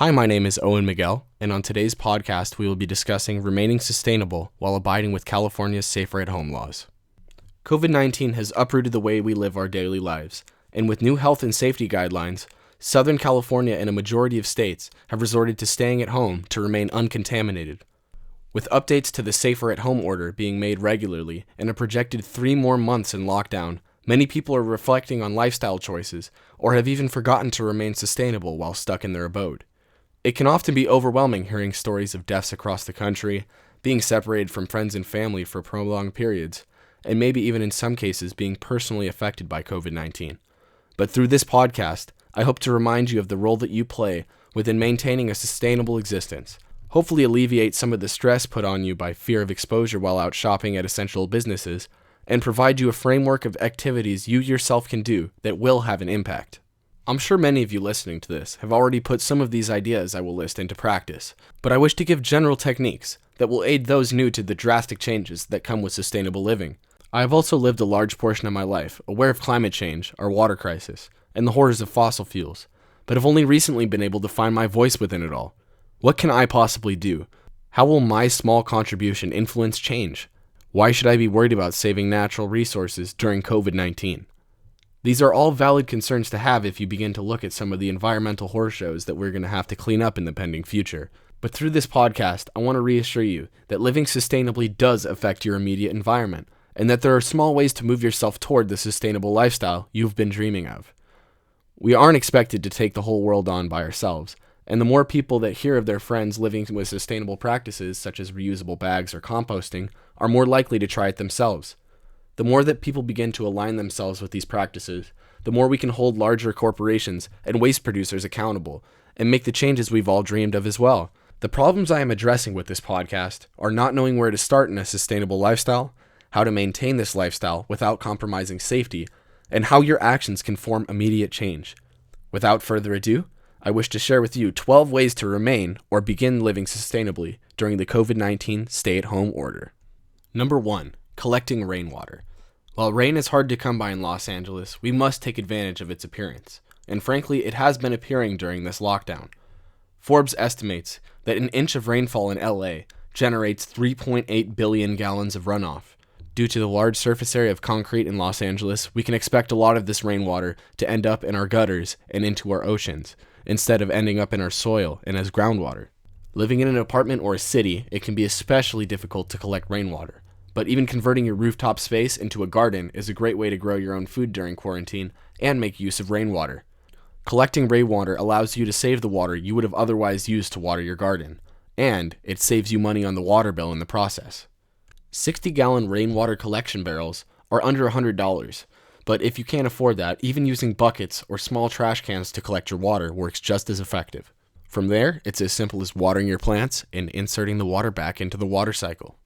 Hi, my name is Owen Miguel, and on today's podcast, we will be discussing remaining sustainable while abiding with California's safer at home laws. COVID-19 has uprooted the way we live our daily lives, and with new health and safety guidelines, Southern California and a majority of states have resorted to staying at home to remain uncontaminated. With updates to the safer at home order being made regularly and a projected 3 more months in lockdown, many people are reflecting on lifestyle choices or have even forgotten to remain sustainable while stuck in their abode. It can often be overwhelming hearing stories of deaths across the country, being separated from friends and family for prolonged periods, and maybe even in some cases being personally affected by COVID-19. But through this podcast, I hope to remind you of the role that you play within maintaining a sustainable existence, hopefully alleviate some of the stress put on you by fear of exposure while out shopping at essential businesses, and provide you a framework of activities you yourself can do that will have an impact. I'm sure many of you listening to this have already put some of these ideas I will list into practice, but I wish to give general techniques that will aid those new to the drastic changes that come with sustainable living. I have also lived a large portion of my life aware of climate change, our water crisis, and the horrors of fossil fuels, but have only recently been able to find my voice within it all. What can I possibly do? How will my small contribution influence change? Why should I be worried about saving natural resources during COVID-19? These are all valid concerns to have if you begin to look at some of the environmental horror shows that we're going to have to clean up in the pending future. But through this podcast, I want to reassure you that living sustainably does affect your immediate environment, and that there are small ways to move yourself toward the sustainable lifestyle you've been dreaming of. We aren't expected to take the whole world on by ourselves, and the more people that hear of their friends living with sustainable practices such as reusable bags or composting are more likely to try it themselves. The more that people begin to align themselves with these practices, the more we can hold larger corporations and waste producers accountable and make the changes we've all dreamed of as well. The problems I am addressing with this podcast are not knowing where to start in a sustainable lifestyle, how to maintain this lifestyle without compromising safety, and how your actions can form immediate change. Without further ado, I wish to share with you 12 ways to remain or begin living sustainably during the COVID-19 stay-at-home order. Number 1. Collecting rainwater. While rain is hard to come by in Los Angeles, we must take advantage of its appearance. And frankly, it has been appearing during this lockdown. Forbes estimates that an inch of rainfall in LA generates 3.8 billion gallons of runoff. Due to the large surface area of concrete in Los Angeles, we can expect a lot of this rainwater to end up in our gutters and into our oceans, instead of ending up in our soil and as groundwater. Living in an apartment or a city, it can be especially difficult to collect rainwater. But even converting your rooftop space into a garden is a great way to grow your own food during quarantine and make use of rainwater. Collecting rainwater allows you to save the water you would have otherwise used to water your garden, and it saves you money on the water bill in the process. 60-gallon rainwater collection barrels are under $100, but if you can't afford that, even using buckets or small trash cans to collect your water works just as effective. From there, it's as simple as watering your plants and inserting the water back into the water cycle.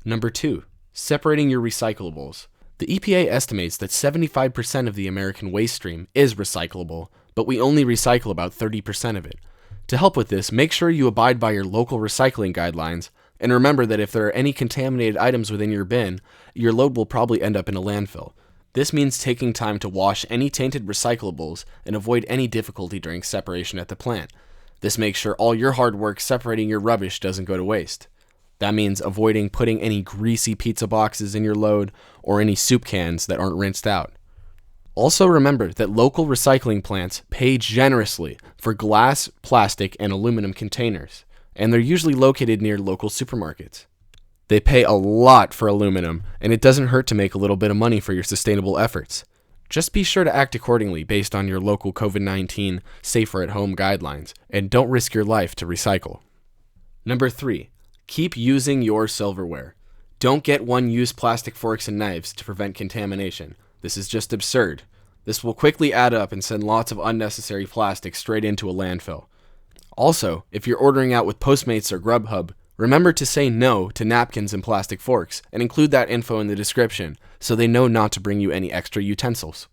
Number 2. Separating your recyclables. The EPA estimates that 75% of the American waste stream is recyclable, but we only recycle about 30% of it. To help with this, make sure you abide by your local recycling guidelines, and remember that if there are any contaminated items within your bin, your load will probably end up in a landfill. This means taking time to wash any tainted recyclables and avoid any difficulty during separation at the plant. This makes sure all your hard work separating your rubbish doesn't go to waste. That means avoiding putting any greasy pizza boxes in your load or any soup cans that aren't rinsed out. Also remember that local recycling plants pay generously for glass, plastic, and aluminum containers, and they're usually located near local supermarkets. They pay a lot for aluminum, and it doesn't hurt to make a little bit of money for your sustainable efforts. Just be sure to act accordingly based on your local COVID-19 safer at home guidelines, and don't risk your life to recycle. Number 3. Keep using your silverware. Don't get one-use plastic forks and knives to prevent contamination. This is just absurd. This will quickly add up and send lots of unnecessary plastic straight into a landfill. Also, if you're ordering out with Postmates or Grubhub, remember to say no to napkins and plastic forks and include that info in the description so they know not to bring you any extra utensils.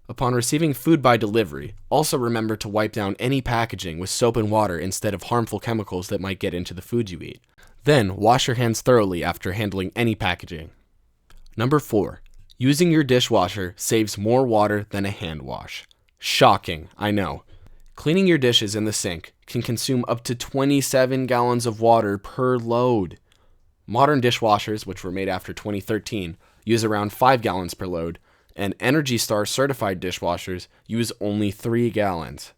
Upon receiving food by delivery, also remember to wipe down any packaging with soap and water instead of harmful chemicals that might get into the food you eat. Then, wash your hands thoroughly after handling any packaging. Number 4. Using your dishwasher saves more water than a hand wash. Shocking, I know. Cleaning your dishes in the sink can consume up to 27 gallons of water per load. Modern dishwashers, which were made after 2013, use around 5 gallons per load, and Energy Star certified dishwashers use only 3 gallons.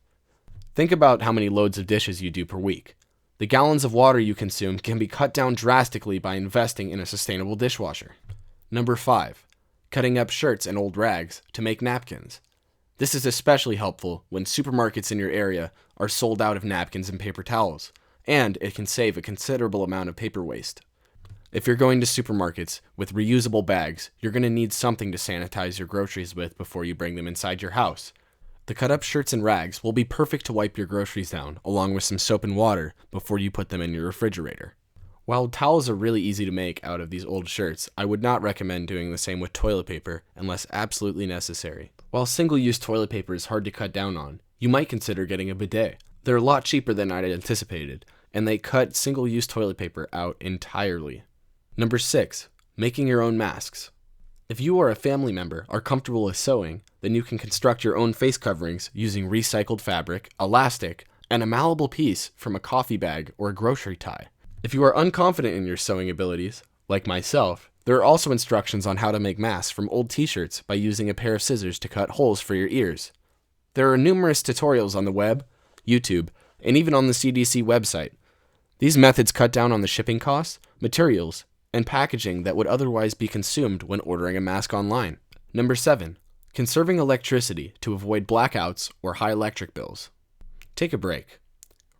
Think about how many loads of dishes you do per week. The gallons of water you consume can be cut down drastically by investing in a sustainable dishwasher. Number 5. Cutting up shirts and old rags to make napkins. This is especially helpful when supermarkets in your area are sold out of napkins and paper towels, and it can save a considerable amount of paper waste. If you're going to supermarkets with reusable bags, you're going to need something to sanitize your groceries with before you bring them inside your house. The cut up shirts and rags will be perfect to wipe your groceries down, along with some soap and water, before you put them in your refrigerator. While towels are really easy to make out of these old shirts, I would not recommend doing the same with toilet paper unless absolutely necessary. While single-use toilet paper is hard to cut down on, you might consider getting a bidet. They're a lot cheaper than I'd anticipated, and they cut single-use toilet paper out entirely. Number 6. Making your own masks. If you or a family member are comfortable with sewing, then you can construct your own face coverings using recycled fabric, elastic, and a malleable piece from a coffee bag or a grocery tie. If you are unconfident in your sewing abilities, like myself, there are also instructions on how to make masks from old t-shirts by using a pair of scissors to cut holes for your ears. There are numerous tutorials on the web, YouTube, and even on the CDC website. These methods cut down on the shipping costs, materials, and packaging that would otherwise be consumed when ordering a mask online. Number 7. Conserving electricity to avoid blackouts or high electric bills. Take a break.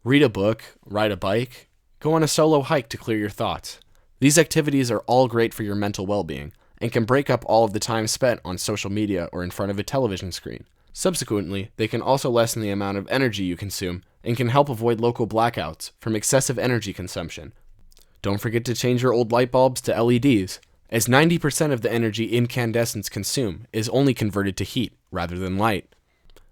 Read a book, ride a bike, go on a solo hike to clear your thoughts. These activities are all great for your mental well-being and can break up all of the time spent on social media or in front of a television screen. Subsequently, they can also lessen the amount of energy you consume and can help avoid local blackouts from excessive energy consumption. Don't forget to change your old light bulbs to LEDs, as 90% of the energy incandescents consume is only converted to heat rather than light.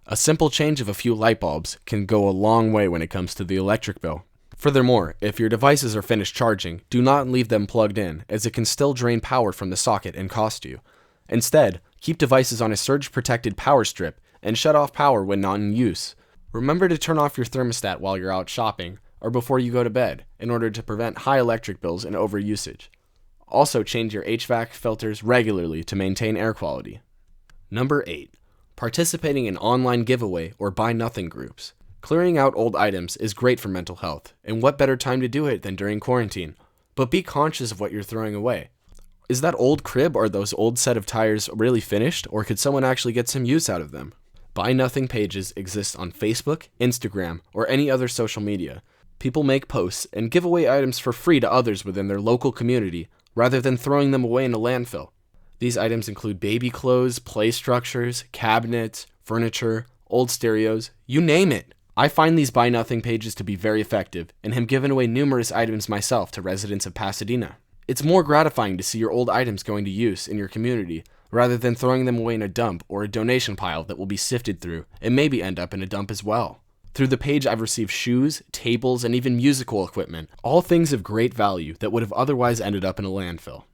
A simple change of a few light bulbs can go a long way when it comes to the electric bill. Furthermore, if your devices are finished charging, do not leave them plugged in, as it can still drain power from the socket and cost you. Instead, keep devices on a surge-protected power strip and shut off power when not in use. Remember to turn off your thermostat while you're out shopping or before you go to bed in order to prevent high electric bills and overusage. Also, change your HVAC filters regularly to maintain air quality. Number 8. Participating in online giveaway or buy nothing groups. Clearing out old items is great for mental health, and what better time to do it than during quarantine? But be conscious of what you're throwing away. Is that old crib or those old set of tires really finished, or could someone actually get some use out of them? Buy nothing pages exist on Facebook, Instagram, or any other social media. People make posts and give away items for free to others within their local community, rather than throwing them away in a landfill. These items include baby clothes, play structures, cabinets, furniture, old stereos, you name it. I find these buy nothing pages to be very effective and have given away numerous items myself to residents of Pasadena. It's more gratifying to see your old items going to use in your community rather than throwing them away in a dump or a donation pile that will be sifted through and maybe end up in a dump as well. Through the page, I've received shoes, tables, and even musical equipment, all things of great value that would have otherwise ended up in a landfill.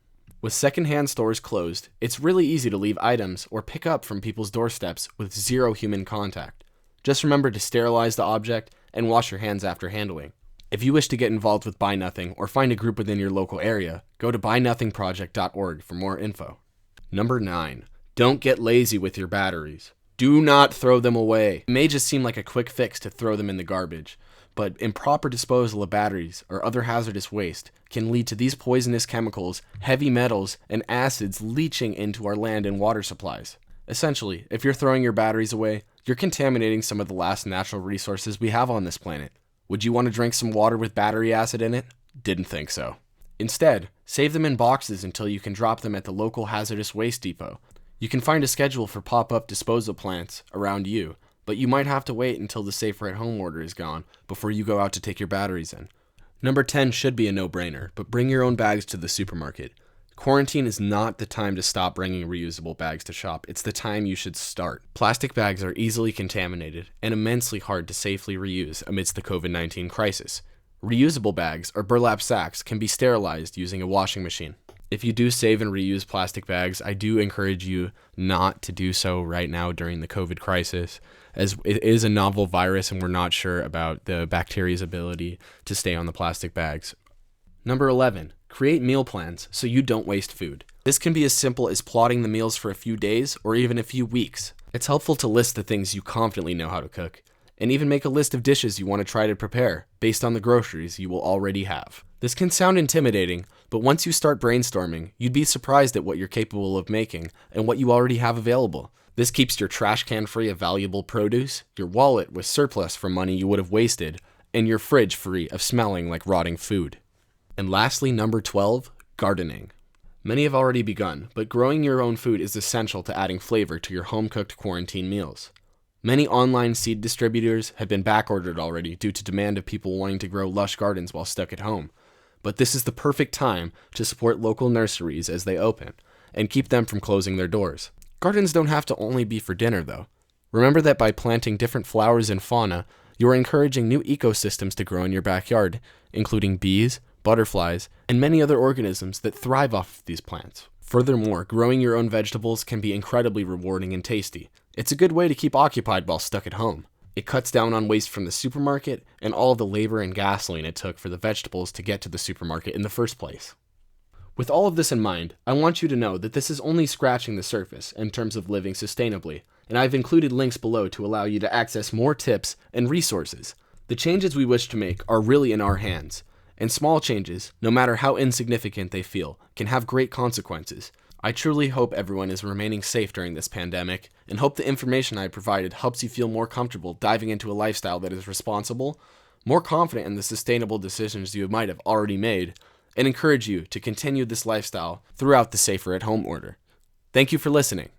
With secondhand stores closed, it's really easy to leave items or pick up from people's doorsteps with zero human contact. Just remember to sterilize the object and wash your hands after handling. If you wish to get involved with Buy Nothing or find a group within your local area, go to buynothingproject.org for more info. Number 9. Don't get lazy with your batteries. Do not throw them away. It may just seem like a quick fix to throw them in the garbage, but improper disposal of batteries or other hazardous waste can lead to these poisonous chemicals, heavy metals, and acids leaching into our land and water supplies. Essentially, if you're throwing your batteries away, you're contaminating some of the last natural resources we have on this planet. Would you want to drink some water with battery acid in it? Didn't think so. Instead, save them in boxes until you can drop them at the local hazardous waste depot. You can find a schedule for pop-up disposal plants around you, but you might have to wait until the Safer at Home order is gone before you go out to take your batteries in. Number 10 should be a no-brainer, but bring your own bags to the supermarket. Quarantine is not the time to stop bringing reusable bags to shop. It's the time you should start. Plastic bags are easily contaminated and immensely hard to safely reuse amidst the COVID-19 crisis. Reusable bags or burlap sacks can be sterilized using a washing machine. If you do save and reuse plastic bags, I do encourage you not to do so right now during the COVID crisis, as it is a novel virus and we're not sure about the bacteria's ability to stay on the plastic bags. Number 11, create meal plans so you don't waste food. This can be as simple as plotting the meals for a few days or even a few weeks. It's helpful to list the things you confidently know how to cook, and even make a list of dishes you want to try to prepare based on the groceries you will already have. This can sound intimidating, but once you start brainstorming, you'd be surprised at what you're capable of making and what you already have available. This keeps your trash can free of valuable produce, your wallet with surplus from money you would have wasted, and your fridge free of smelling like rotting food. And lastly, number 12, gardening. Many have already begun, but growing your own food is essential to adding flavor to your home-cooked quarantine meals. Many online seed distributors have been backordered already due to demand of people wanting to grow lush gardens while stuck at home. But this is the perfect time to support local nurseries as they open, and keep them from closing their doors. Gardens don't have to only be for dinner, though. Remember that by planting different flowers and fauna, you are encouraging new ecosystems to grow in your backyard, including bees, butterflies, and many other organisms that thrive off of these plants. Furthermore, growing your own vegetables can be incredibly rewarding and tasty. It's a good way to keep occupied while stuck at home. It cuts down on waste from the supermarket and all of the labor and gasoline it took for the vegetables to get to the supermarket in the first place. With all of this in mind, I want you to know that this is only scratching the surface in terms of living sustainably, and I've included links below to allow you to access more tips and resources. The changes we wish to make are really in our hands, and small changes, no matter how insignificant they feel, can have great consequences. I truly hope everyone is remaining safe during this pandemic, and hope the information I provided helps you feel more comfortable diving into a lifestyle that is responsible, more confident in the sustainable decisions you might have already made, and encourage you to continue this lifestyle throughout the Safer at Home order. Thank you for listening.